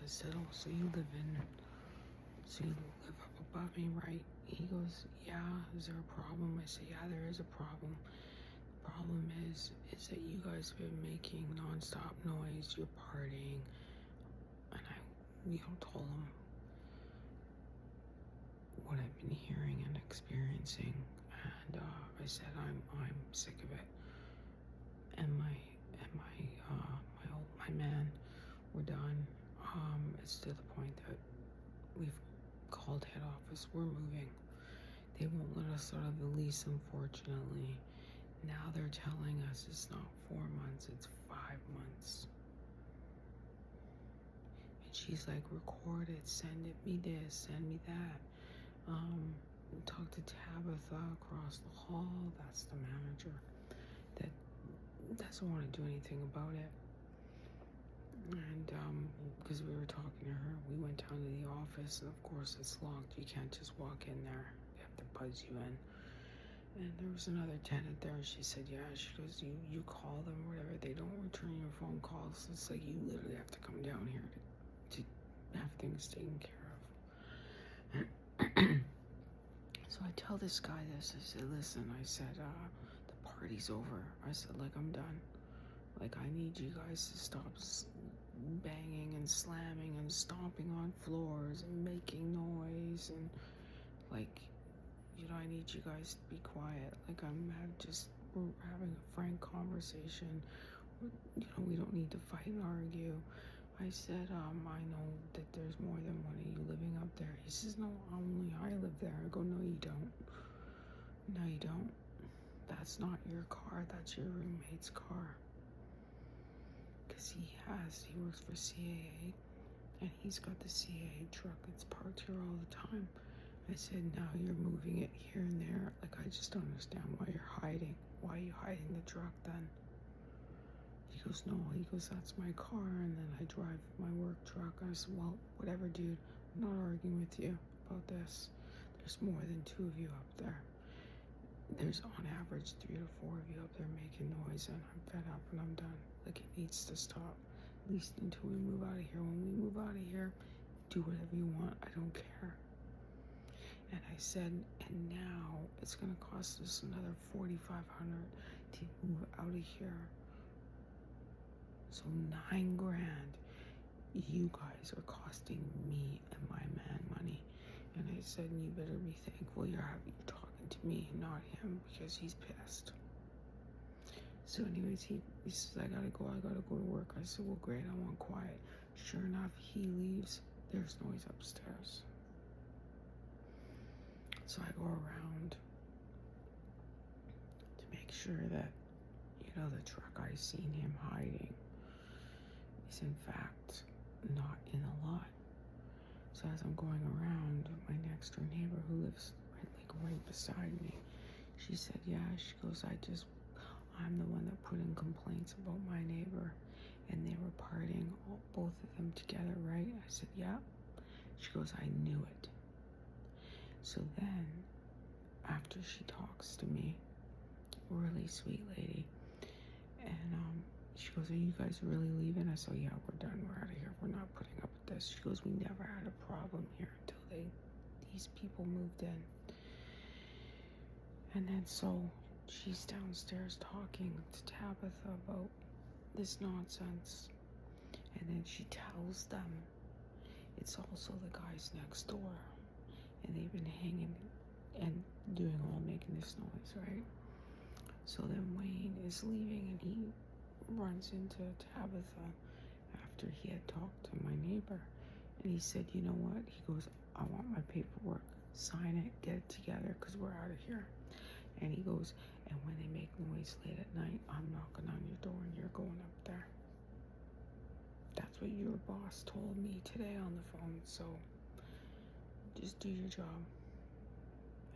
I said, oh, so you live up above me, right? He goes, yeah, is there a problem? I said, yeah, there is a problem. The problem is that you guys have been making nonstop noise, you're partying, and told him what I've been hearing and experiencing, and I said, I'm sick of it, and my man, we're done. It's to the point that we've called head office, we're moving. They won't let us out of the lease, unfortunately. Now they're telling us it's not 4 months, it's 5 months. And she's like, record it, send it me this, send me that. Talk to Tabitha across the hall, that's the manager, that doesn't want to do anything about it. And because we were talking to her, we went down to the office, and of course it's locked. You can't just walk in there. They have to buzz you in. And there was another tenant there. She said, yeah, she goes, you call them or whatever. They don't return your phone calls. It's like you literally have to come down here to have things taken care of. So I tell this guy this. I said, listen, I said, the party's over. I said, like, I'm done. Like, I need you guys to stop banging and slamming and stomping on floors and making noise, and like, I need you guys to be quiet. Like, we're having a frank conversation. We don't need to fight and argue. I said, I know that there's more than one of you living up there. He says, no, only I live there. I go, no, you don't. No, you don't. That's not your car. That's your roommate's car. Because he works for CAA, and he's got the CAA truck. It's parked here all the time. I said, now you're moving it here and there. Like, I just don't understand why you're hiding. Why are you hiding the truck then? He goes, no. He goes, that's my car, and then I drive my work truck. I said, well, whatever, dude. I'm not arguing with you about this. There's more than 2 of you up there. There's on average 3 to 4 of you up there making noise, and I'm fed up and I'm done. Like, it needs to stop. At least until we move out of here. When we move out of here, do whatever you want. I don't care. And I said, and now it's going to cost us another $4,500 to move out of here. So $9,000 you guys are costing me and my man money. And I said, you better be thankful you're talking to me, not him, because he's pissed. So anyways, he says, I gotta go to work. I said, well, great, I want quiet. Sure enough, he leaves. There's noise upstairs. So I go around to make sure that, the truck I seen him hiding is in fact not in the lot. So as I'm going around, my next door neighbor who lives right beside me, she said, yeah, she goes, I'm the one that put in complaints about my neighbor, and they were partying, both of them together, right? I said, yeah. She goes, I knew it. So then, after she talks to me, really sweet lady, and she goes, are you guys really leaving? I said, yeah, we're done, we're out of here, we're not putting up with this. She goes, we never had a problem here until these people moved in. And then so she's downstairs talking to Tabitha about this nonsense, and then she tells them it's also the guys next door, and they've been hanging and making this noise, right? So then Wayne is leaving, and he runs into Tabitha after he had talked to my neighbor, and he said, you know what? He goes, I want my paperwork, sign it, get it together, because we're out of here. And he goes, and when they make noise late at night, I'm knocking on your door and you're going up there. That's what your boss told me today on the phone, so just do your job.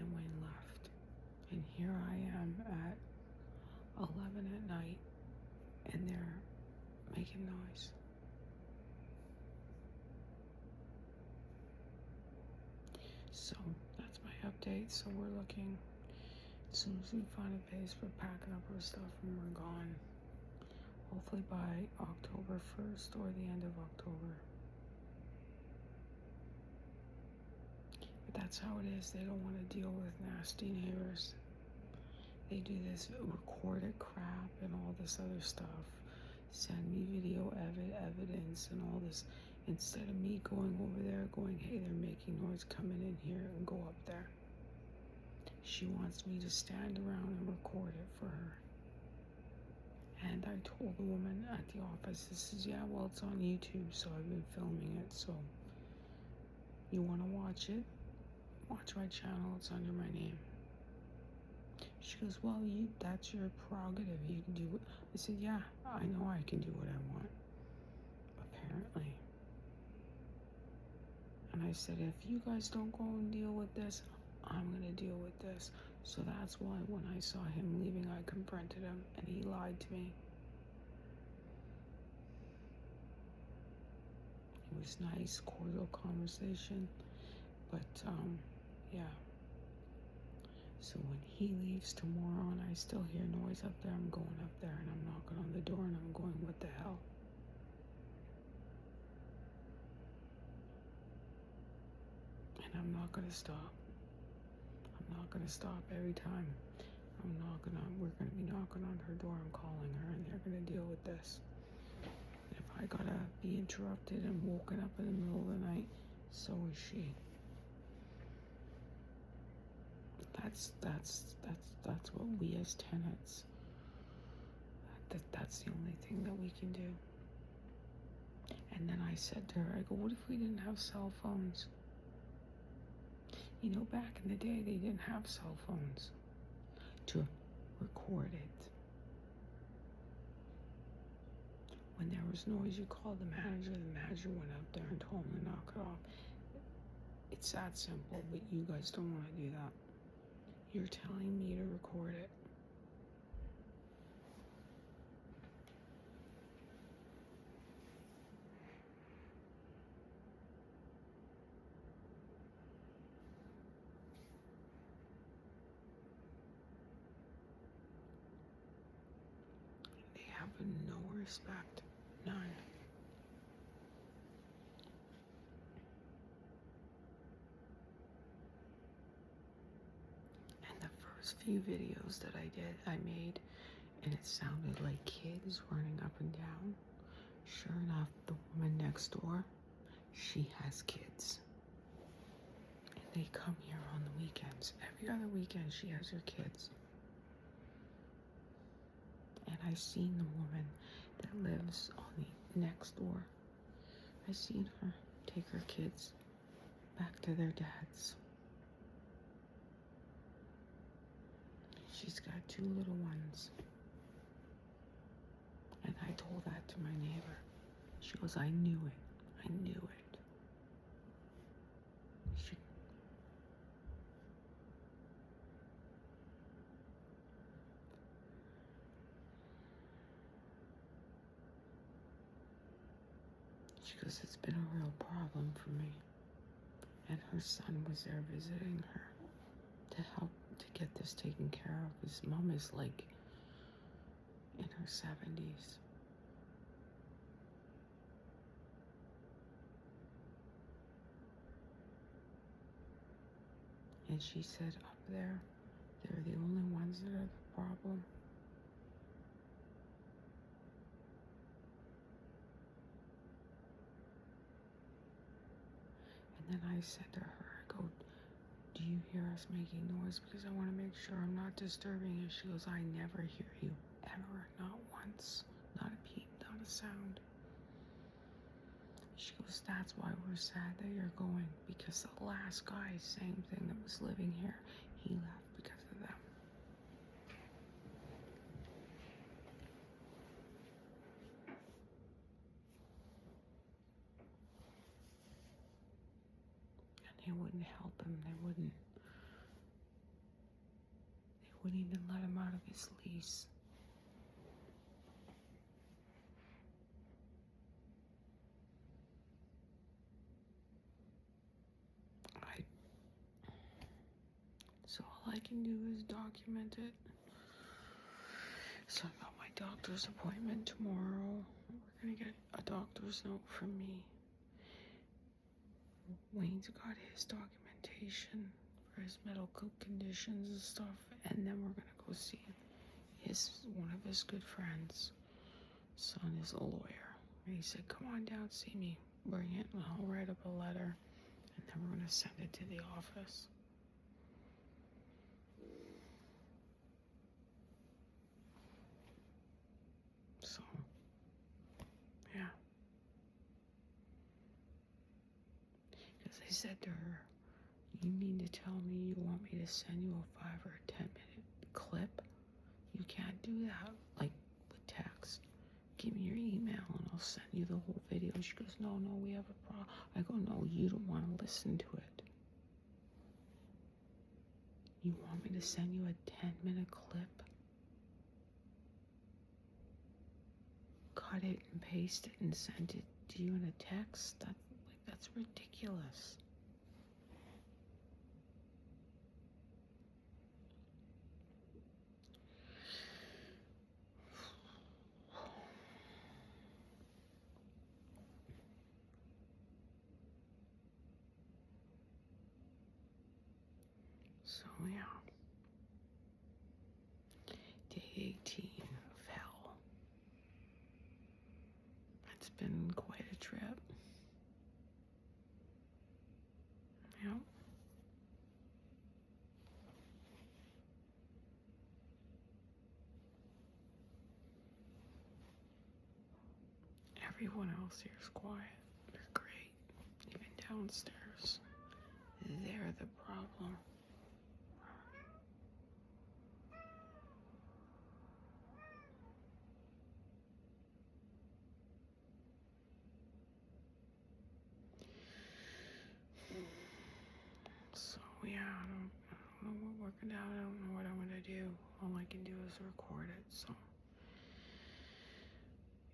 And Wayne left. And here I am at 11 at night, and they're making noise. So that's my update. So we're looking, as soon as we find a place, we're packing up our stuff and we're gone. Hopefully by October 1st or the end of October. that's how it is. They don't want to deal with nasty neighbors. They do this recorded crap and all this other stuff. Send me video evidence and all this. Instead of me going over there going, hey, they're making noise, coming in here and go up there. She wants me to stand around and record it for her. And I told the woman at the office, this is, yeah, well, it's on YouTube, so I've been filming it, so you want to watch it? Watch my channel, it's under my name. She goes, well, that's your prerogative, you can do it. I said, yeah, I know I can do what I want, apparently. And I said, if you guys don't go and deal with this, I'm going to deal with this. So that's why when I saw him leaving, I confronted him, and he lied to me. It was nice, cordial conversation, but yeah. So when he leaves tomorrow and I still hear noise up there, I'm going up there and I'm knocking on the door and I'm going, what the hell? And I'm not going to stop. I'm not going to stop every time. We're going to be knocking on her door and calling her, and they're going to deal with this. And if I got to be interrupted and woken up in the middle of the night, so is she. That's what we as tenants, that's the only thing that we can do. And then I said to her, I go, what if we didn't have cell phones? You know, back in the day, they didn't have cell phones to record it. When there was noise, you called the manager went up there and told him to knock it off. It's that simple, but you guys don't want to do that. You're telling me to record it. They have no respect. None. And the first few videos that I made, and it sounded like kids running up and down. Sure enough, the woman next door, she has kids. And they come here on the weekends. Every other weekend, she has her kids. And I seen the woman that lives on the next door. I seen her take her kids back to their dads. She's got 2 little ones. And I told that to my neighbor. She goes, I knew it. I knew it. She goes, it's been a real problem for me. And her son was there visiting her to help to get this taken care of. His mom is like in her 70s. And she said up there, they're the only ones that are the problem. And then I said to her, I go, do you hear us making noise? Because I want to make sure I'm not disturbing you. She goes, I never hear you, ever, not once, not a peep, not a sound. She goes, that's why we're sad that you're going, because the last guy, same thing, that was living here, he left because of them. And they wouldn't help him, they wouldn't even let him out of his lease. So all I can do is document it. So I got my doctor's appointment tomorrow. We're gonna get a doctor's note from me. Wayne's got his documentation. rehabilitation for his medical conditions and stuff, and then we're gonna go see one of his good friends. Son is a lawyer. And he said, "Come on down, see me. Bring it, and I'll write up a letter, and then we're gonna send it to the office." So, yeah. Because I said to her, "You mean to tell me you want me to send you a 5 or 10 minute clip? You can't do that, like with text. Give me your email and I'll send you the whole video." She goes, no, we have a problem. I go, no, you don't want to listen to it. You want me to send you a 10-minute clip? Cut it and paste it and send it to you in a text? That's ridiculous. So yeah. Day 18 of hell. It's been quite a trip. Yeah. Everyone else here is quiet. They're great. Even downstairs. They're the problem. So yeah, I don't know what working out. I don't know what I'm gonna do. All I can do is record it. So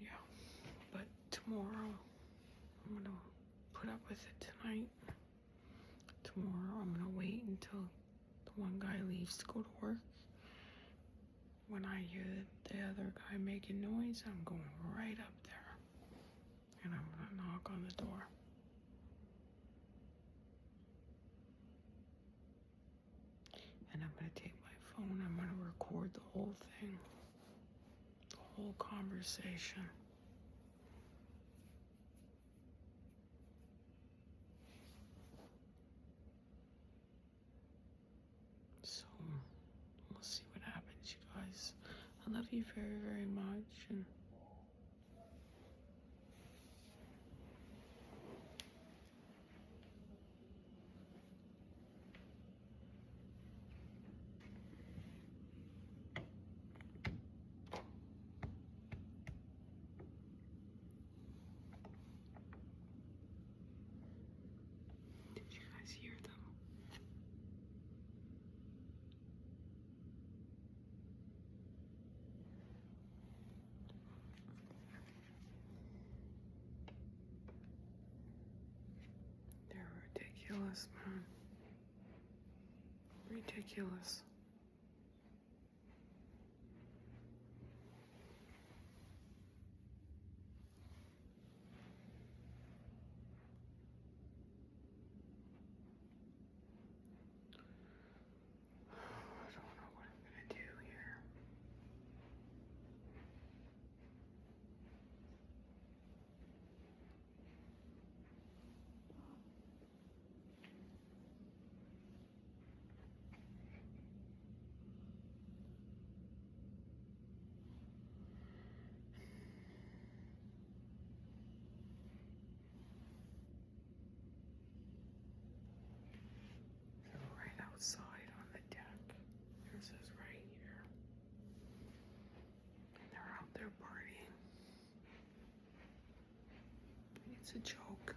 yeah, but tomorrow I'm gonna put up with it tonight. Tomorrow I'm gonna wait until the one guy leaves to go to work. When I hear the other guy making noise, I'm going right up there and I'm gonna knock on the door. And I'm gonna take my phone, I'm gonna record the whole thing, the whole conversation. So, we'll see what happens, you guys. I love you very, very much, and did you guys hear them? They're ridiculous, man. Ridiculous. I don't know what I'm gonna do here. They're right outside on the deck. This is right here. And they're out there partying. It's a joke.